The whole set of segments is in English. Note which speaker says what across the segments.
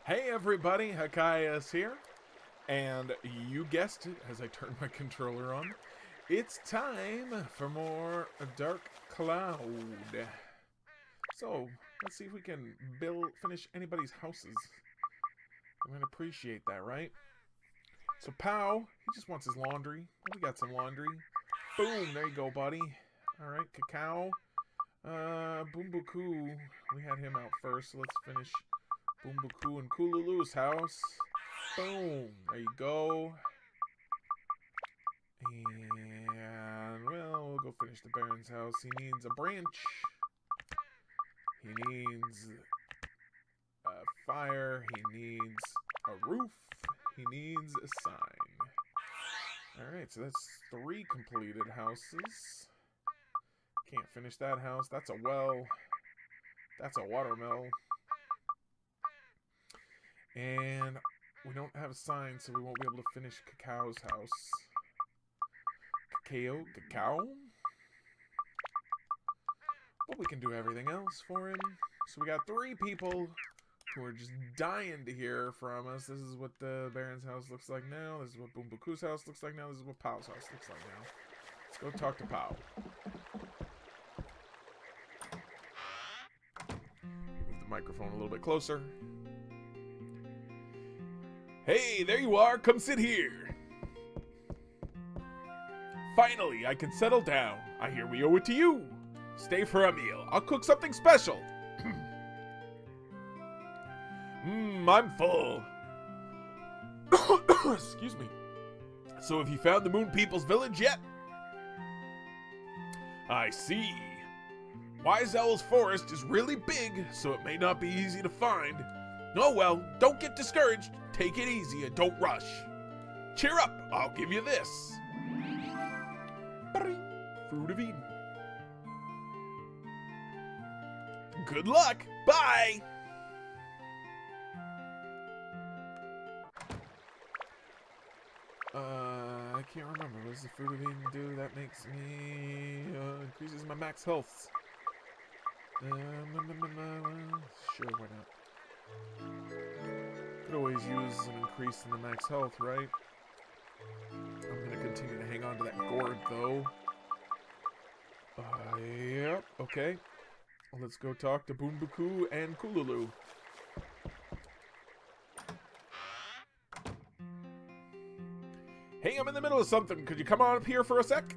Speaker 1: Hey everybody, Hokius here, and you guessed it as I turned my controller on. It's time for more Dark Cloud. So, let's see if we can finish anybody's houses. I'm gonna appreciate that, right? So Pow, he just wants his laundry. We got some laundry. Boom, there you go, buddy. Alright, Cacao. Boombuku, we had him out first, so let's finish Boombuku and Kululu's house. Boom, there you go. And, well, we'll go finish the Baron's house. He needs a branch. He needs a fire. He needs a roof. He needs a sign. Alright, so that's 3 completed houses. Can't finish that house. That's a well. That's a watermill. And we don't have a sign, so we won't be able to finish Cacao's house. Cacao? But we can do everything else for him. So we got 3 people who are just dying to hear from us. This is what the Baron's house looks like now. This is what Boombuku's house looks like now. This is what Pow's house looks like now. Let's go talk to Pow. Move the microphone a little bit closer. Hey, there you are. Come sit here. Finally, I can settle down. I hear we owe it to you. Stay for a meal. I'll cook something special. I'm full. Excuse me. So have you found the Moon People's village yet? I see. Wise Owl's forest is really big, so it may not be easy to find. Oh well, don't get discouraged. Take it easy and don't rush. Cheer up, I'll give you this. Fruit of Eden. Good luck. Bye. I can't remember. What does the Fruit of Eden do? That makes me increases my max health. Sure, why not? Could always use an increase in the max health, right? I'm gonna continue to hang on to that gourd, though. Yep, okay. Let's go talk to Boombuku and Kululu. Hey, I'm in the middle of something. Could you come on up here for a sec?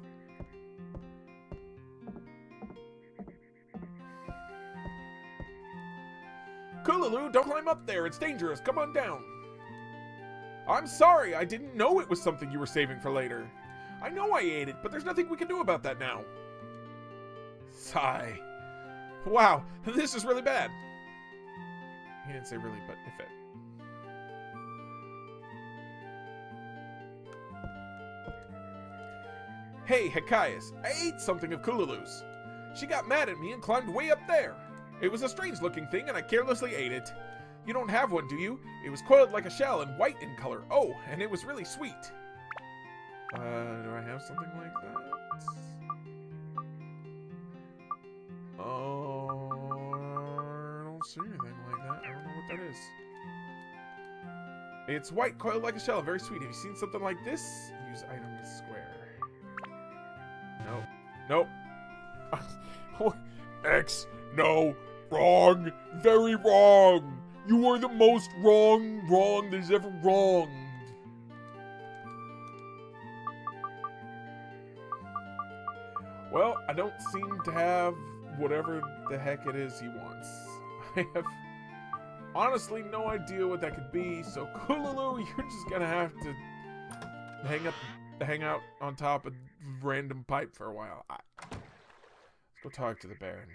Speaker 1: Kululu, don't climb up there. It's dangerous. Come on down. I'm sorry. I didn't know it was something you were saving for later. I know I ate it, but there's nothing we can do about that now. Sigh. Wow, this is really bad. He didn't say really, but if it. Hey, Hokius, I ate something of Kululu's. She got mad at me and climbed way up there. It was a strange-looking thing, and I carelessly ate it. You don't have one, do you? It was coiled like a shell and white in color. Oh, and it was really sweet. Do I have something like that? Oh, I don't see anything like that. I don't know what that is. It's white, coiled like a shell, very sweet. Have you seen something like this? Use item square. Nope. Nope. X. No. Wrong. Very wrong. You are the most wrong there's ever wronged. Well, I don't seem to have whatever the heck it is he wants. I have honestly no idea what that could be, so Kululu, you're just gonna have to hang out on top of random pipe for a while. Let's go talk to the Baron.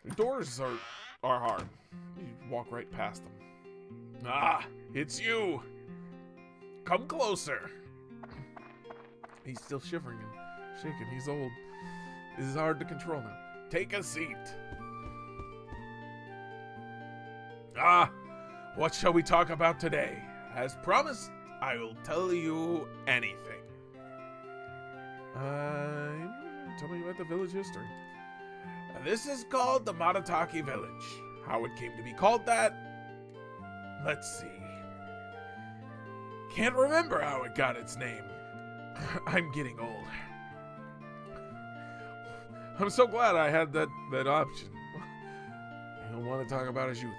Speaker 1: The doors are hard. You walk right past them. Ah, it's you. Come closer. He's still shivering and shaking. He's old. This is hard to control now. Take a seat. Ah, what shall we talk about today? As promised, I will tell you anything. Tell me about the village history. This is called the Matataki Village. How it came to be called that? Let's see. Can't remember how it got its name. I'm getting old. I'm so glad I had that option. I don't want to talk about his youth.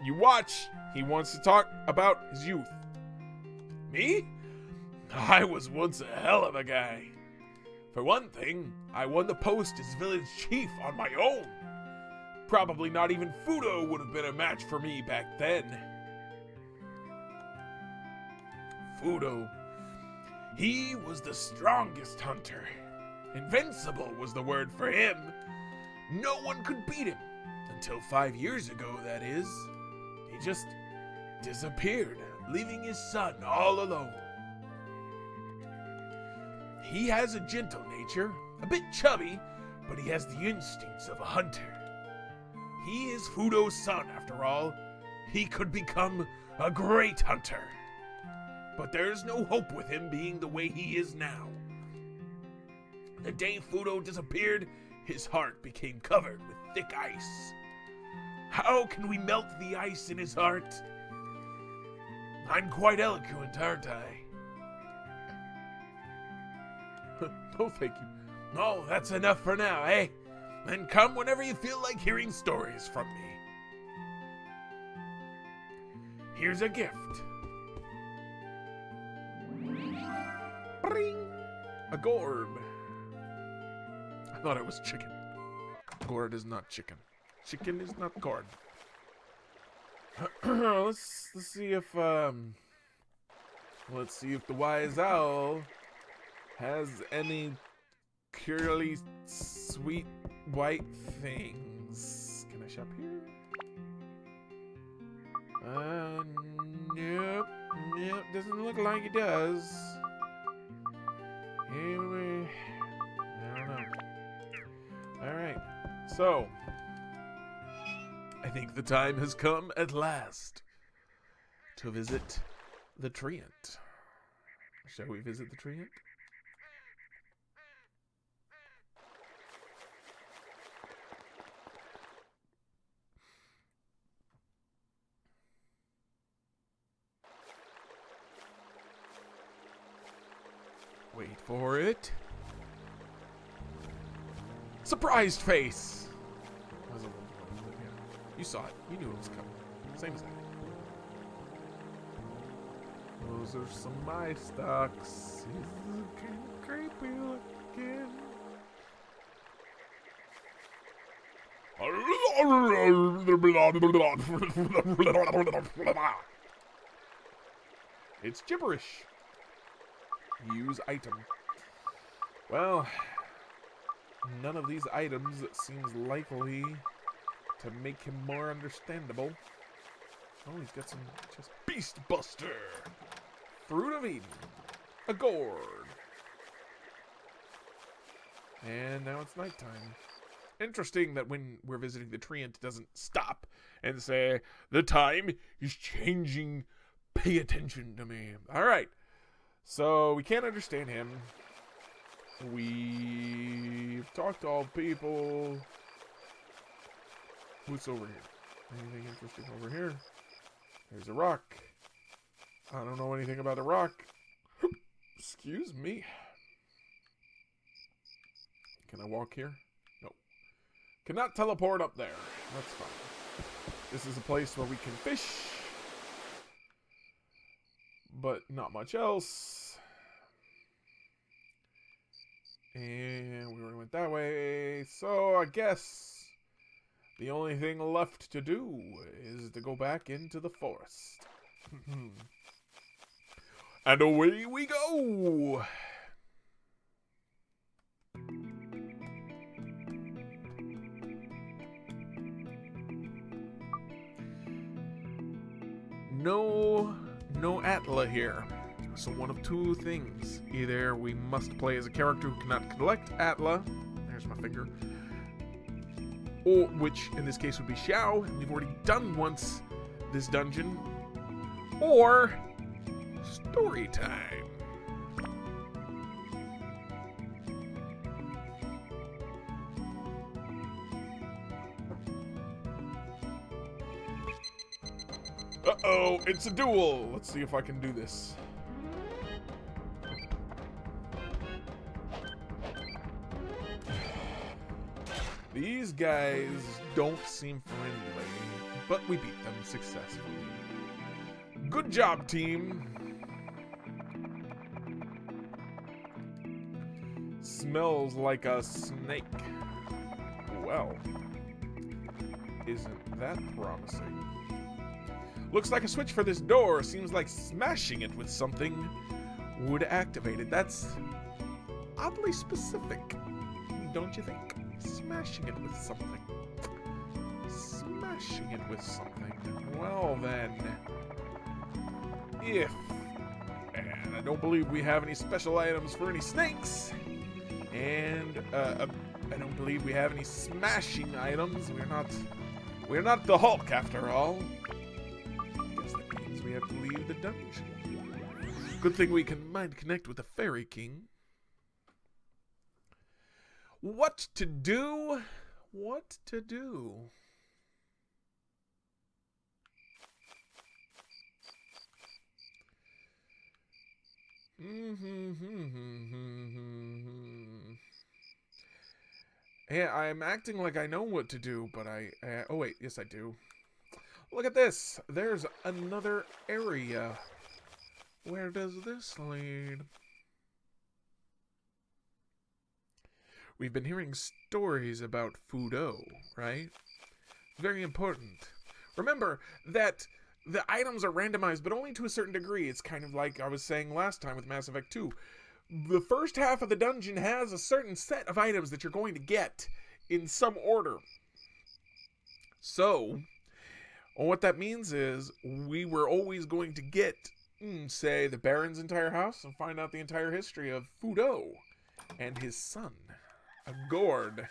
Speaker 1: You watch. He wants to talk about his youth. Me? I was once a hell of a guy. For one thing, I won the post as village chief on my own. Probably not even Fudo would have been a match for me back then. Fudo. He was the strongest hunter. Invincible was the word for him. No one could beat him. Until 5 years ago, that is. He just disappeared, leaving his son all alone. He has a gentle nature, a bit chubby, but he has the instincts of a hunter. He is Fudo's son, after all. He could become a great hunter. But there's no hope with him being the way he is now. The day Fudo disappeared, his heart became covered with thick ice. How can we melt the ice in his heart? I'm quite eloquent, aren't I? No, thank you. No, that's enough for now, eh? Then come whenever you feel like hearing stories from me. Here's a gift. Bring! A gourd. I thought it was chicken. Gourd is not chicken. Chicken is not gourd. Let's see if the wise owl has any curly sweet white things. Can I shop here? Nope. Nope, doesn't look like it does. Anyway, I don't know. Alright, so I think the time has come at last to visit the Treant. Shall we visit the Treant? Wait for it. Surprised face! You saw it. You knew it was coming. Same as that. Those are some of my stocks. He's looking creepy looking. It's gibberish. Use item. Well, none of these items seems likely to make him more understandable. Oh, he's got some just Beast Buster. Fruit of Eden. A gourd. And now it's nighttime. Interesting that when we're visiting the Treant, it doesn't stop and say, the time is changing. Pay attention to me. Alright. So, we can't understand him. We've talked to all people. What's over here? Anything interesting over here? There's a rock. I don't know anything about a rock. Excuse me. Can I walk here? No. Cannot teleport up there. That's fine. This is a place where we can fish. But not much else. And we already went that way. So I guess the only thing left to do is to go back into the forest. And away we go! No Atla here. So one of two things. Either we must play as a character who cannot collect Atla. There's my finger. Or, which in this case would be Xiao, and we've already done once this dungeon. Or story time. Uh-oh, it's a duel. Let's see if I can do this. These guys don't seem friendly, but we beat them successfully. Good job, team. Smells like a snake. Well, isn't that promising? Looks like a switch for this door. Seems like smashing it with something would activate it. That's oddly specific, don't you think? Smashing it with something. Smashing it with something. Well then, and I don't believe we have any special items for any snakes, and I don't believe we have any smashing items. We're not the Hulk after all. Guess that means we have to leave the dungeon. Good thing we can mind connect with the Fairy King. What to do? What to do? Yeah, I'm acting like I know what to do, but oh wait, yes I do. Look at this. There's another area. Where does this lead? We've been hearing stories about Fudo, right? Very important. Remember that the items are randomized, but only to a certain degree. It's kind of like I was saying last time with Mass Effect 2. The first half of the dungeon has a certain set of items that you're going to get in some order. So, what that means is we were always going to get, say, the Baron's entire house and find out the entire history of Fudo and his son. A gourd.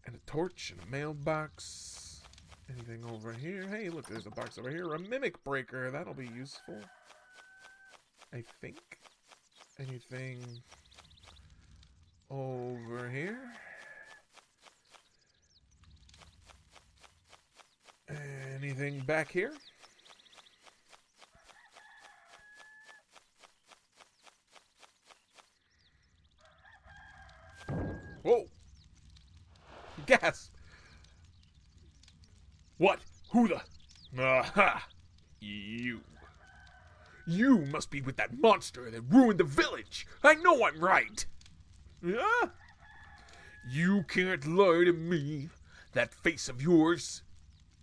Speaker 1: And a torch and a mailbox. Anything over here? Hey, look, there's a box over here. A mimic breaker. That'll be useful. I think. Anything over here? Anything back here? Whoa! Gas! What? Who the? Aha! You. You must be with that monster that ruined the village. I know I'm right. Yeah? You can't lie to me. That face of yours,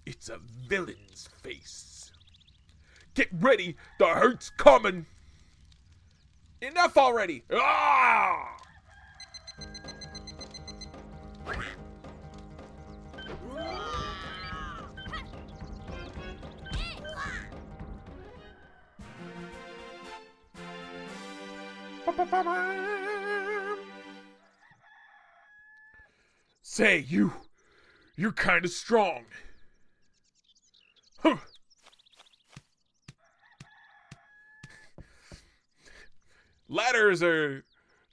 Speaker 1: it's a villain's face. Get ready, the hurt's coming. Enough already. Ah! Say, you're kind of strong. Huh. Ladders are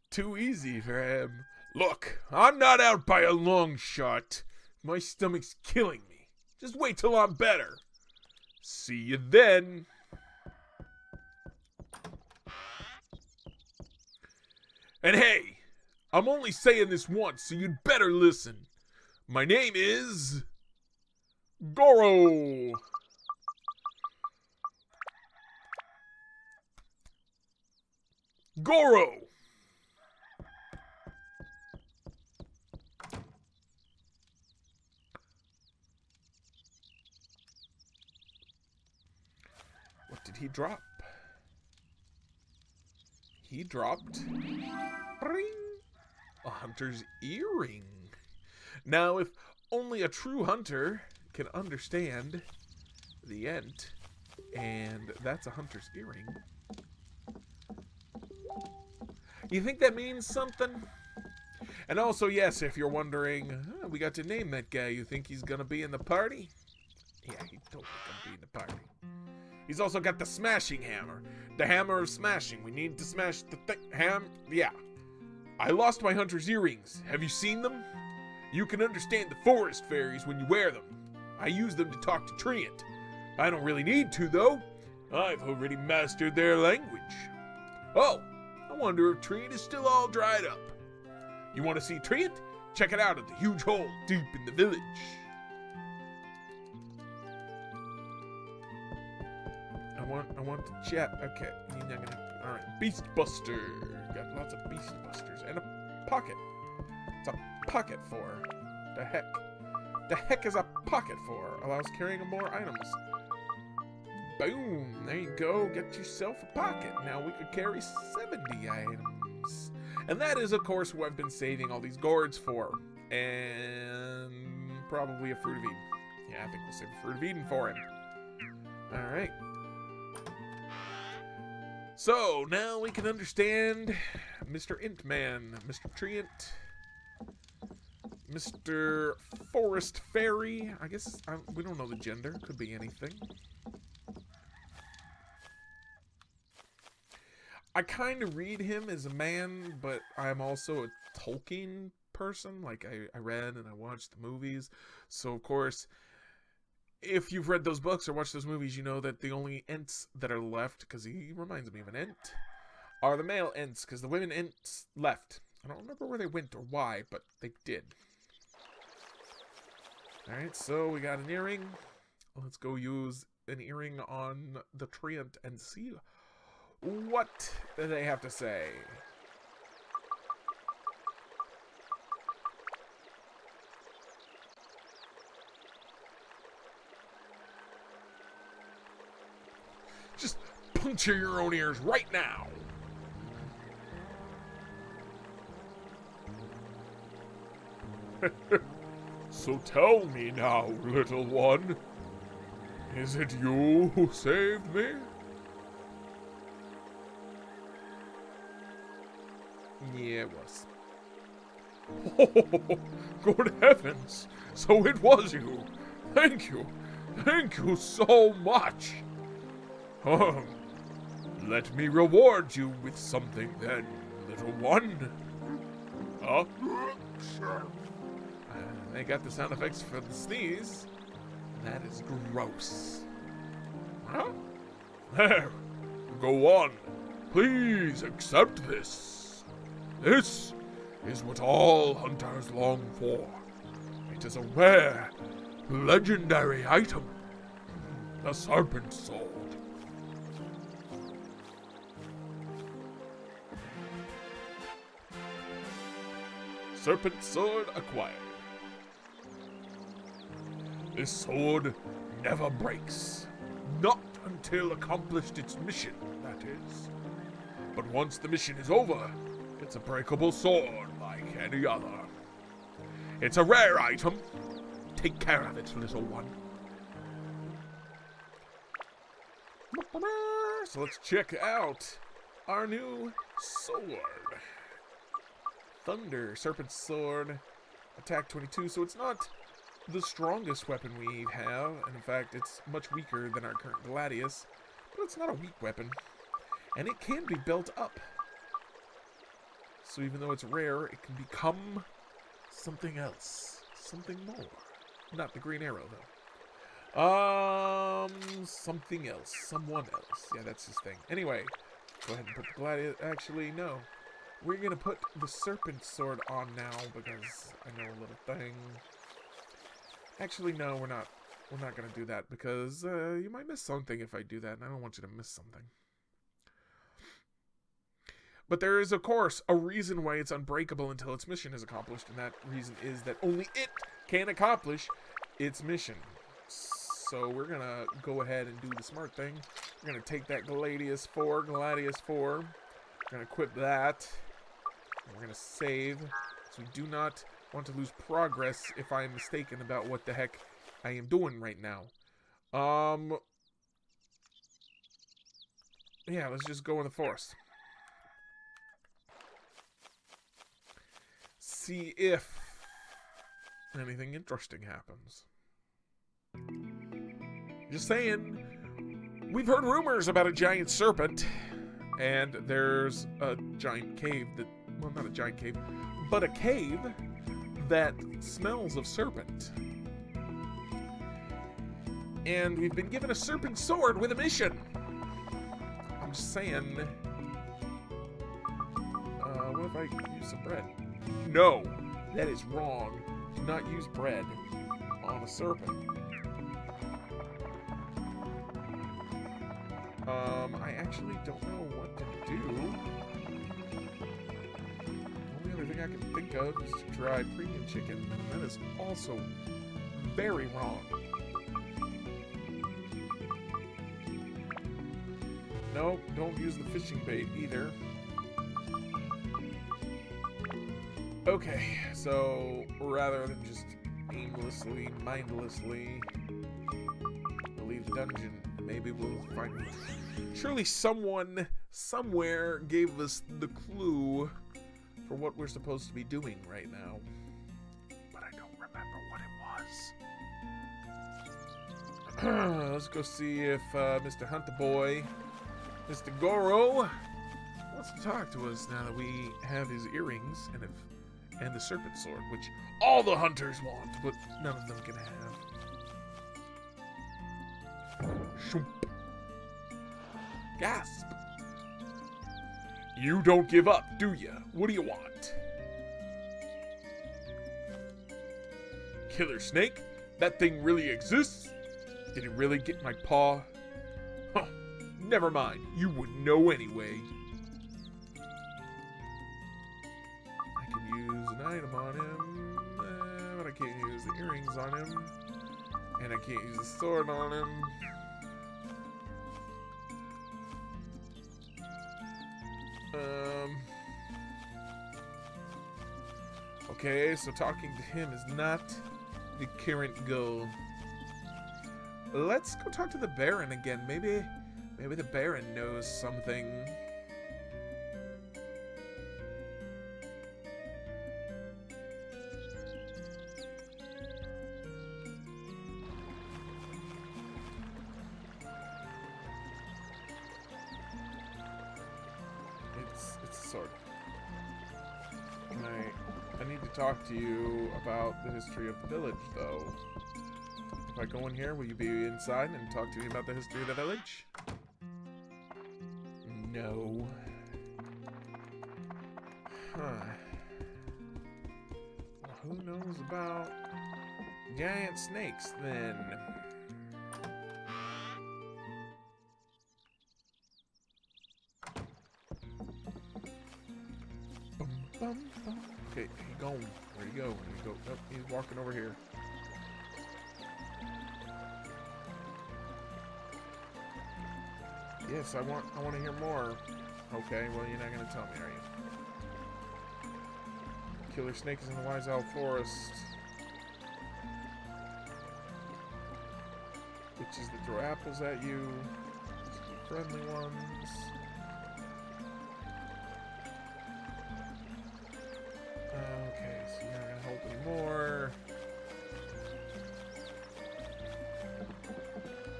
Speaker 1: too easy for him. Look, I'm not out by a long shot. My stomach's killing me. Just wait till I'm better. See you then. And hey, I'm only saying this once, so you'd better listen. My name is Goro. Goro. What did he drop? He dropped a hunter's earring. Now, if only a true hunter can understand the Ent, and that's a hunter's earring. You think that means something? And also, yes, if you're wondering, we got to name that guy. You think he's gonna be in the party? Yeah, he's totally gonna be in the party. He's also got the smashing hammer. The hammer of smashing. We need to smash the yeah. I lost my hunter's earrings. Have you seen them? You can understand the forest fairies when you wear them. I use them to talk to Treant. I don't really need to, though. I've already mastered their language. Oh, I wonder if Treant is still all dried up. You want to see Treant? Check it out at the huge hole deep in the village. I want to chat. Okay, you're not gonna. All right, Beast Buster. Got lots of Beast Busters and a pocket. It's a pocket for. The heck? The heck is a pocket for? Allows carrying more items. Boom! There you go. Get yourself a pocket. Now we could carry 70 items. And that is, of course, who I've been saving all these gourds for. And probably a Fruit of Eden. Yeah, I think we'll save a Fruit of Eden for him. Alright. So, now we can understand Mr. Intman, Mr. Treant, Mr. Forest Fairy. I guess we don't know the gender. Could be anything. I kind of read him as a man, but I'm also a Tolkien person. Like, I read and I watched the movies. So, of course, if you've read those books or watched those movies, you know that the only Ents that are left, because he reminds me of an Ent, are the male Ents, because the women Ents left. I don't remember where they went or why, but they did. Alright, so we got an earring. Let's go use an earring on the Treant and see what do they have to say. Just puncture your own ears right now. So tell me now, little one, is it you who saved me? Yeah, it was. Oh, good heavens! So it was you! Thank you! Thank you so much! Let me reward you with something then, little one. They got the sound effects for the sneeze. That is gross. Huh? There. Go on. Please accept this. This is what all hunters long for. It is a rare, legendary item. The Serpent Sword. Serpent Sword acquired. This sword never breaks. Not until accomplished its mission, that is. But once the mission is over, it's a breakable sword like any other. It's a rare item. Take care of it, little one. So let's check out our new sword. Thunder, Serpent Sword, attack 22, so it's not the strongest weapon we have, and in fact it's much weaker than our current Gladius, but it's not a weak weapon, and it can be built up. So even though it's rare, it can become something else, something more. Not the green arrow, though. Something else, someone else. Yeah, that's his thing. Anyway, go ahead and put the Gladius. Actually, no. We're gonna put the Serpent Sword on now because I know a little thing. Actually, no, we're not. We're not gonna do that because you might miss something if I do that, and I don't want you to miss something. But there is, of course, a reason why it's unbreakable until its mission is accomplished, and that reason is that only it can accomplish its mission. So we're gonna go ahead and do the smart thing. We're gonna take that Gladius 4. We're gonna equip that. And we're gonna save. So we do not want to lose progress if I'm mistaken about what the heck I am doing right now. Yeah, let's just go in the forest. See if anything interesting happens. Just saying, we've heard rumors about a giant serpent, and there's a giant cave that, well, not a giant cave, but a cave that smells of serpent. And we've been given a serpent sword with a mission. I'm just saying. What if I use some bread? No, that is wrong. Do not use bread on a serpent. I actually don't know what to do. The only other thing I can think of is to try premium chicken. That is also very wrong. No, don't use the fishing bait either. Okay, so rather than just aimlessly, mindlessly leave the dungeon, maybe we'll find... Surely someone, somewhere, gave us the clue for what we're supposed to be doing right now. But I don't remember what it was. Let's go see if Mr. Hunter Boy, Mr. Goro, wants to talk to us now that we have his earrings and the serpent sword, which all the hunters want, but none of them can have. Shoop. Gasp. You don't give up, do you? What do you want? Killer snake? That thing really exists? Did it really get my paw? Huh. Never mind. You wouldn't know anyway. I can use an item on him, but I can't use the earrings on him. And I can't use the sword on him. Okay, so talking to him is not the current goal. Let's go talk to the Baron again. Maybe the Baron knows something. It's a sword. I need to talk to you about the history of the village, though. If I go in here, will you be inside and talk to me about the history of the village? No. Huh. Well, who knows about giant snakes, then? Bum, bum, bum. Okay, he gone. Where'd he go? Where'd he go? Nope, he's walking over here. Yes, I want to hear more. Okay, well, you're not gonna tell me, are you? Killer snake is in the Wise Owl Forest. Witches that throw apples at you. Friendly ones. Okay, so you're not gonna help anymore.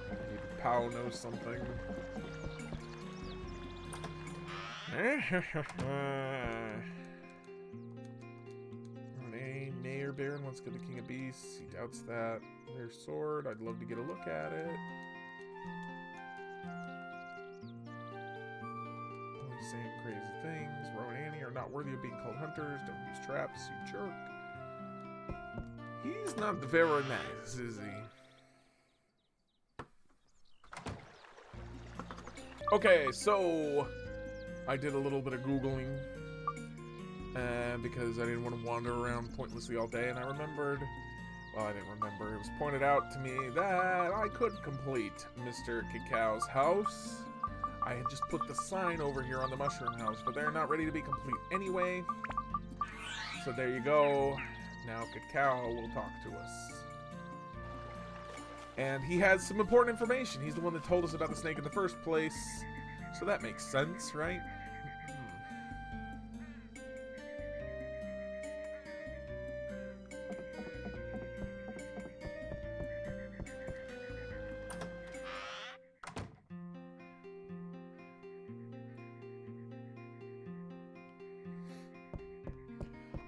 Speaker 1: Maybe Pow knows something. Mayor Baron wants to kill the King of Beasts. He doubts that. Their sword. I'd love to get a look at it. Only saying crazy things. Rowan and Annie are not worthy of being called hunters. Don't use traps, you jerk. He's not very nice, is he? Okay, so I did a little bit of Googling because I didn't want to wander around pointlessly all day, and I remembered, well, I didn't remember, it was pointed out to me that I could complete Mr. Cacao's house. I had just put the sign over here on the mushroom house, but they're not ready to be complete anyway. So there you go. Now Cacao will talk to us. And he has some important information. He's the one that told us about the snake in the first place. So that makes sense, right?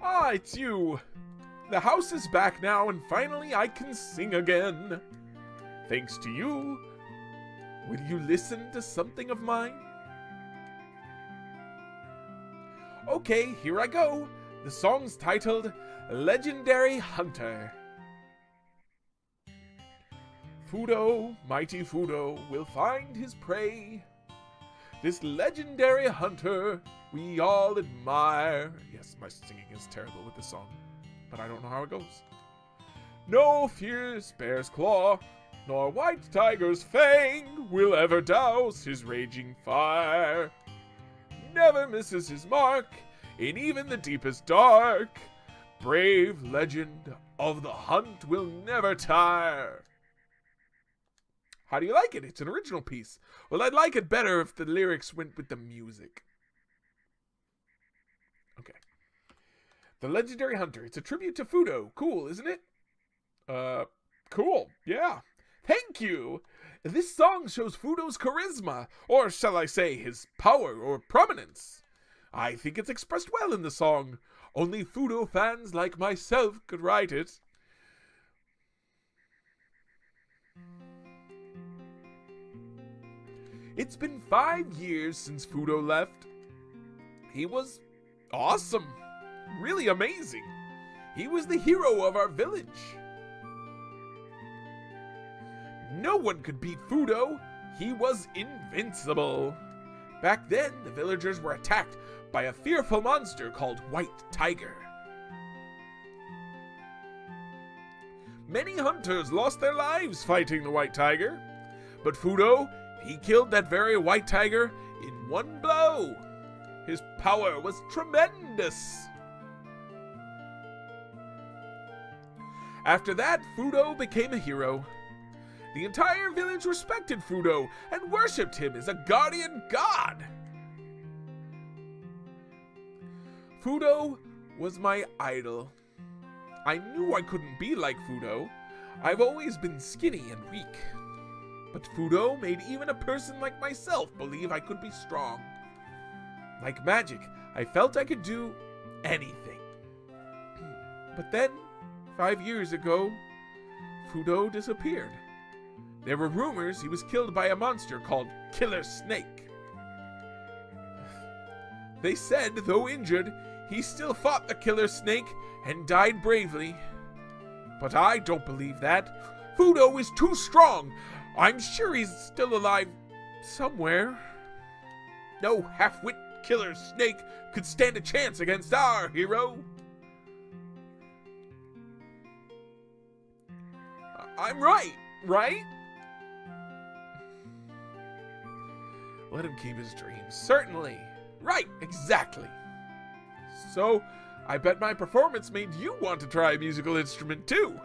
Speaker 1: Ah, it's you! The house is back now, and finally I can sing again. Thanks to you, will you listen to something of mine? Okay, here I go. The song's titled Legendary Hunter. Fudo, mighty Fudo, will find his prey. This legendary hunter we all admire. Yes, my singing is terrible with this song, but I don't know how it goes. No fierce bear's claw, nor white tiger's fang will ever douse his raging fire. Never misses his mark in even the deepest dark. Brave legend of the hunt will never tire. How do you like it? It's an original piece. Well, I'd like it better if the lyrics went with the music. Okay. The Legendary Hunter. It's a tribute to Fudo. Cool, isn't it? Cool. Yeah. Thank you. This song shows Fudo's charisma, or shall I say his power or prominence. I think it's expressed well in the song. Only Fudo fans like myself could write it. It's been 5 years since Fudo left. He was awesome. Really amazing. He was the hero of our village. No one could beat Fudo. He was invincible. Back then, the villagers were attacked by a fearful monster called White Tiger. Many hunters lost their lives fighting the White Tiger, but Fudo, he killed that very White Tiger in one blow. His power was tremendous. After that, Fudo became a hero. The entire village respected Fudo and worshipped him as a guardian god. Fudo was my idol. I knew I couldn't be like Fudo. I've always been skinny and weak. But Fudo made even a person like myself believe I could be strong. Like magic, I felt I could do anything. But then, 5 years ago, Fudo disappeared. There were rumors he was killed by a monster called Killer Snake. They said, though injured, he still fought the Killer Snake and died bravely. But I don't believe that. Fudo is too strong. I'm sure he's still alive somewhere. No half-wit Killer Snake could stand a chance against our hero. I'm right? Let him keep his dreams. Certainly. Right, exactly. So, I bet my performance made you want to try a musical instrument too.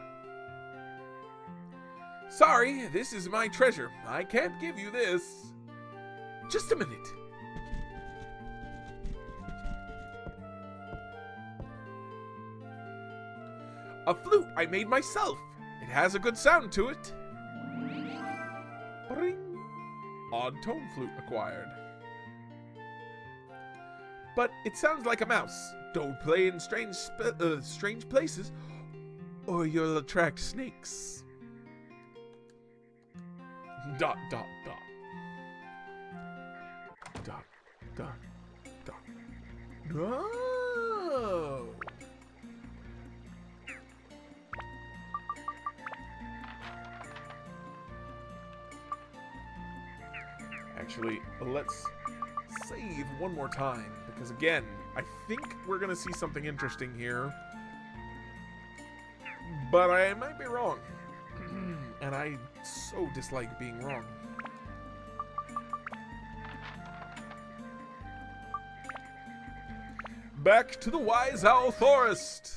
Speaker 1: Sorry, this is my treasure. I can't give you this. Just a minute. A flute I made myself. It has a good sound to it. Bring. Odd tone flute acquired. But it sounds like a mouse. Don't play in strange places, or you'll attract snakes. ... No. Actually, let's save one more time, because again, I think we're gonna see something interesting here, but I might be wrong. And I so dislike being wrong. Back to the Wise Owl Forest.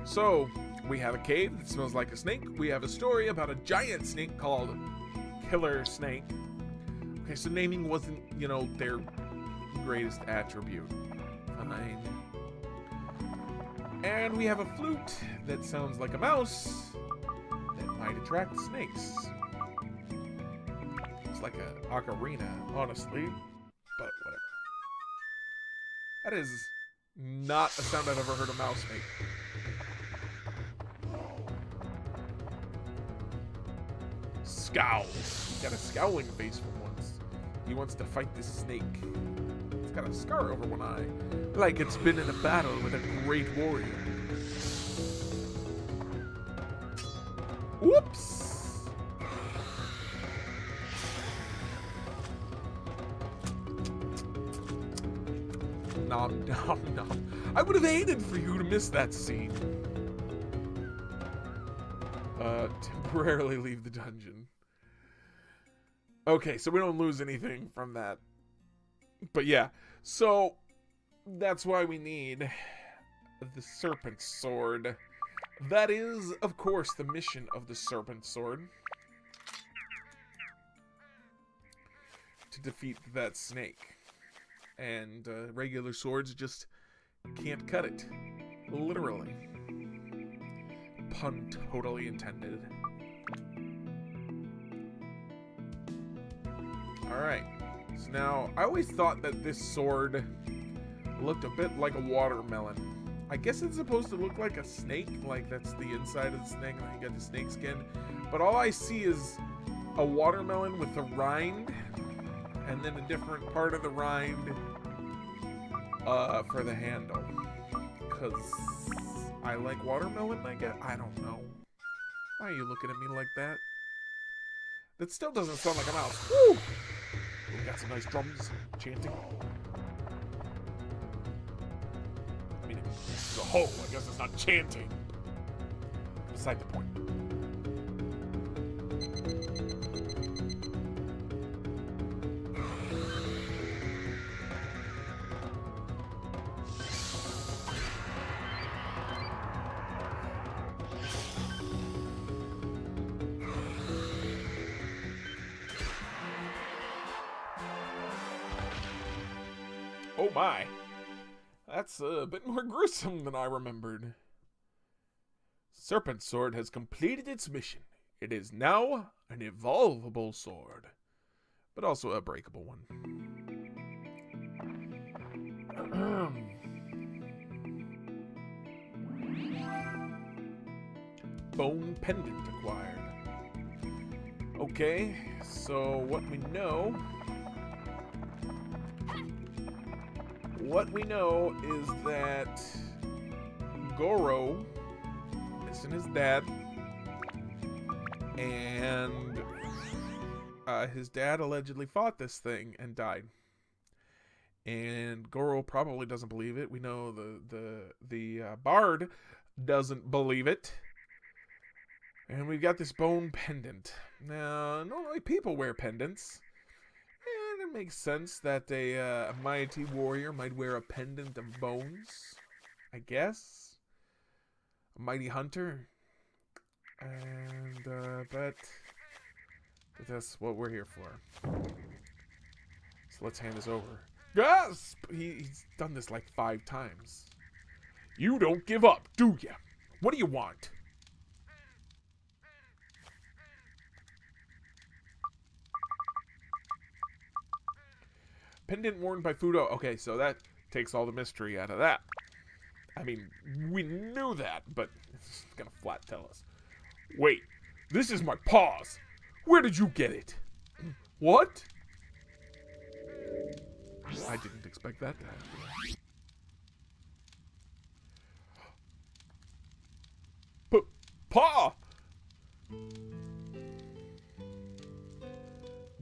Speaker 1: So, we have a cave that smells like a snake. We have a story about a giant snake called Killer Snake. Okay, so naming wasn't, their greatest attribute. Fine. And we have a flute that sounds like a mouse that might attract snakes. It's like an ocarina, honestly, but That is not a sound I've ever heard a mouse make. Scowl. Got a scowling face for once. He wants to fight this snake. It's got a scar over one eye, like it's been in a battle with a great warrior. Whoops! Nom nom nom. I would have hated for you to miss that scene. Temporarily leave the dungeon. Okay, so we don't lose anything from that. But yeah, so that's why we need the Serpent Sword. That is, of course, the mission of the Serpent Sword. To defeat that snake. And regular swords just can't cut it. Literally. Pun totally intended. Alright. So now, I always thought that this sword looked a bit like a watermelon. I guess it's supposed to look like a snake, like that's the inside of the snake, and then you got the snake skin. But all I see is a watermelon with a rind, and then a different part of the rind for the handle. Because I like watermelon, I guess? I don't know. Why are you looking at me like that? That still doesn't sound like a mouse. Woo! We got some nice drums, chanting. I mean, it's a hole. I guess it's not chanting. Beside the point. Oh my. That's a bit more gruesome than I remembered. Serpent Sword has completed its mission. It is now an evolvable sword, but also a breakable one. Bone Pendant acquired. Okay, so what we know is that Goro, missing his dad, and his dad allegedly fought this thing and died. And Goro probably doesn't believe it. We know the bard doesn't believe it. And we've got this bone pendant. Now, normally people wear pendants. And it makes sense that a mighty warrior might wear a pendant of bones, I guess. A mighty hunter. And, but that's what we're here for. So let's hand this over. Gasp! He's done this like 5 times. You don't give up, do ya? What do you want? Pendant worn by Fudo. Okay, so that takes all the mystery out of that. I mean, we knew that, but it's gonna flat tell us. Wait, this is my paws. Where did you get it? What? I didn't expect that to happen. Paw!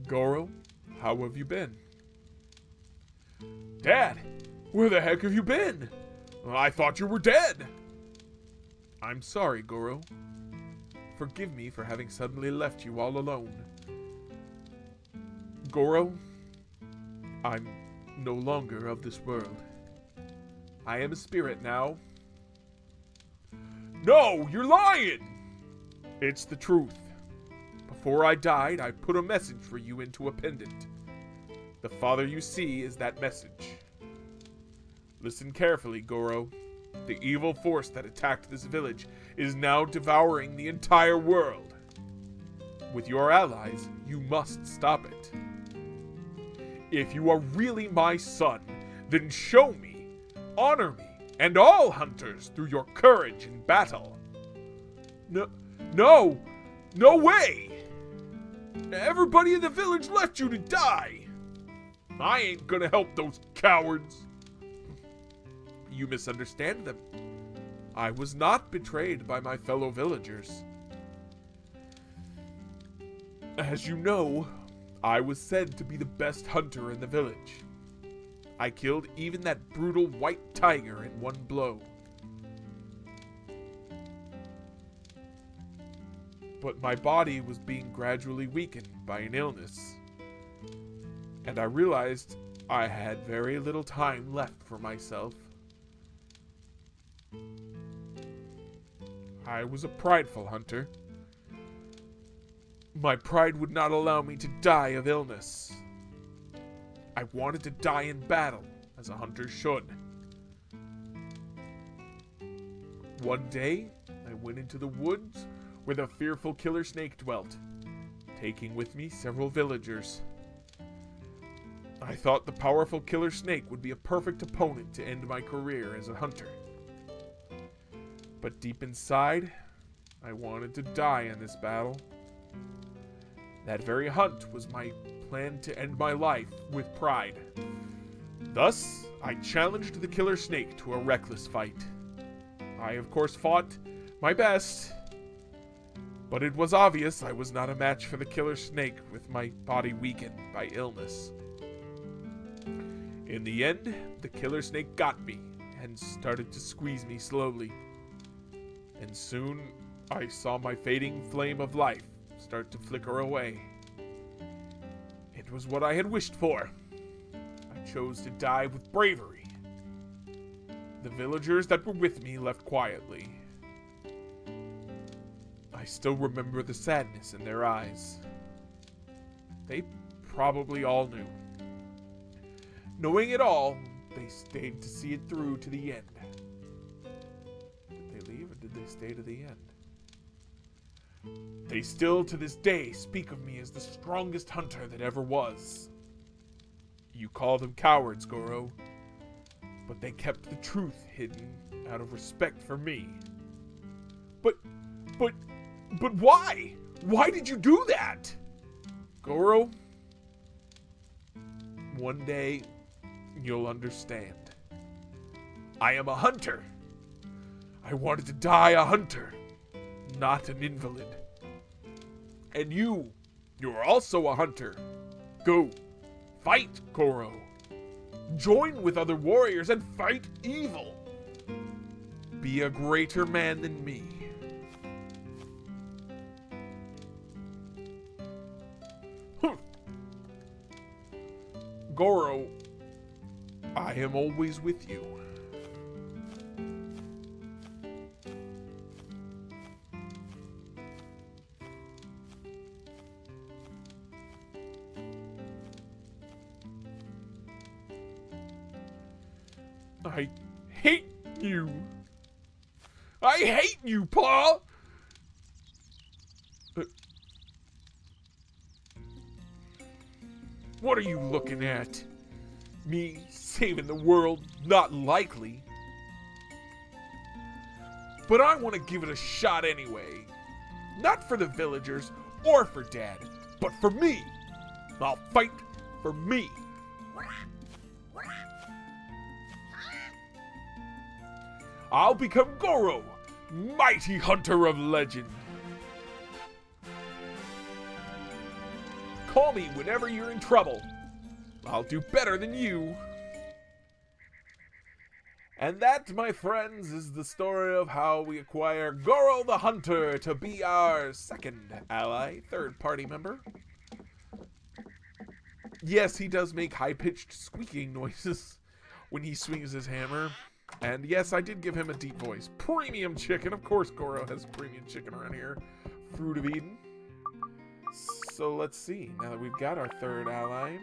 Speaker 1: Goro, how have you been? Dad, where the heck have you been? I thought you were dead. I'm sorry, Goro. Forgive me for having suddenly left you all alone. Goro, I'm no longer of this world. I am a spirit now. No, you're lying! It's the truth. Before I died, I put a message for you into a pendant. The father you see is that message. Listen carefully, Goro. The evil force that attacked this village is now devouring the entire world. With your allies, you must stop it. If you are really my son, then show me honor me and all hunters through your courage in battle. No way! Everybody in the village left you to die. I ain't gonna help those cowards. You misunderstand them. I was not betrayed by my fellow villagers. As you know, I was said to be the best hunter in the village. I killed even that brutal white tiger in one blow. But my body was being gradually weakened by an illness, and I realized I had very little time left for myself. I was a prideful hunter. My pride would not allow me to die of illness. I wanted to die in battle, as a hunter should. One day, I went into the woods where the fearful killer snake dwelt, taking with me several villagers. I thought the powerful killer snake would be a perfect opponent to end my career as a hunter. But deep inside, I wanted to die in this battle. That very hunt was my plan to end my life with pride. Thus, I challenged the killer snake to a reckless fight. I, of course, fought my best, but it was obvious I was not a match for the killer snake with my body weakened by illness. In the end, the killer snake got me and started to squeeze me slowly. And soon, I saw my fading flame of life start to flicker away. It was what I had wished for. I chose to die with bravery. The villagers that were with me left quietly. I still remember the sadness in their eyes. They probably all knew. Knowing it all, they stayed to see it through to the end. Did they leave or did they stay to the end? They still to this day speak of me as the strongest hunter that ever was. You call them cowards, Goro, but they kept the truth hidden out of respect for me. But why? Why did you do that? Goro, one day you'll understand. I am a hunter. I wanted to die a hunter, not an invalid. And you're also a hunter. Go, fight, Goro. Join with other warriors and fight evil. Be a greater man than me. Goro, I am always with you. I hate you. I hate you, Pa! What are you looking at? Me saving the world? Not likely. But I want to give it a shot anyway. Not for the villagers or for Dad, but for me. I'll fight for me. I'll become Goro, mighty hunter of legend. Call me whenever you're in trouble. I'll do better than you. And that, my friends, is the story of how we acquire Goro the Hunter to be our second ally, third party member. Yes, he does make high-pitched squeaking noises when he swings his hammer. And yes, I did give him a deep voice. Premium chicken. Of course Goro has premium chicken around here. Fruit of Eden. So let's see. Now that we've got our third ally.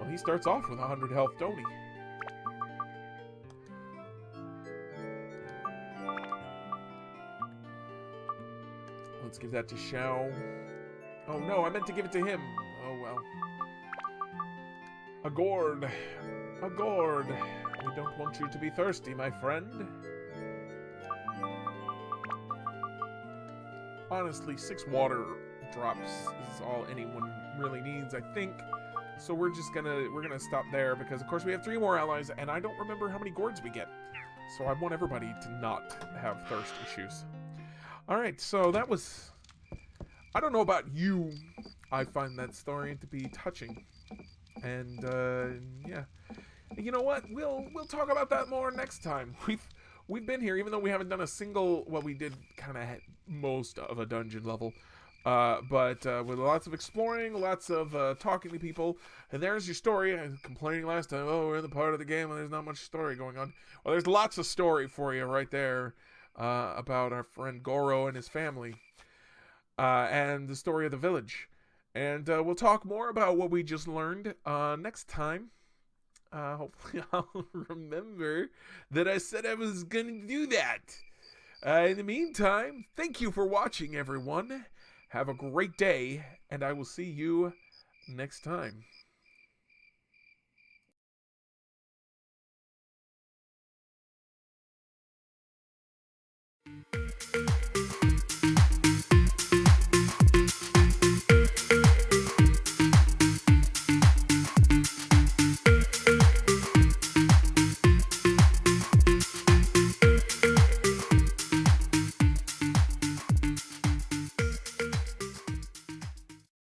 Speaker 1: Well, he starts off with 100 health, don't he? Let's give that to Xiao. Oh no, I meant to give it to him. Oh well. A gourd. a gourd. We don't want you to be thirsty, my friend. Honestly, 6 water drops is all anyone really needs, I think. So we're gonna stop there because of course we have 3 more allies and I don't remember how many gourds we get. So I want everybody to not have thirst issues. Alright, so that was, I don't know about you, I find that story to be touching. And yeah. You know what? We'll talk about that more next time. We've been here, even though we haven't done a single. Well, we did kind of most of a dungeon level, but with lots of exploring, lots of talking to people. And there's your story. I was complaining last time. Oh, we're in the part of the game and there's not much story going on. Well, there's lots of story for you right there about our friend Goro and his family, and the story of the village. And we'll talk more about what we just learned next time. Hopefully I'll remember that I said I was going to do that. In the meantime, thank you for watching, everyone. Have a great day, and I will see you next time.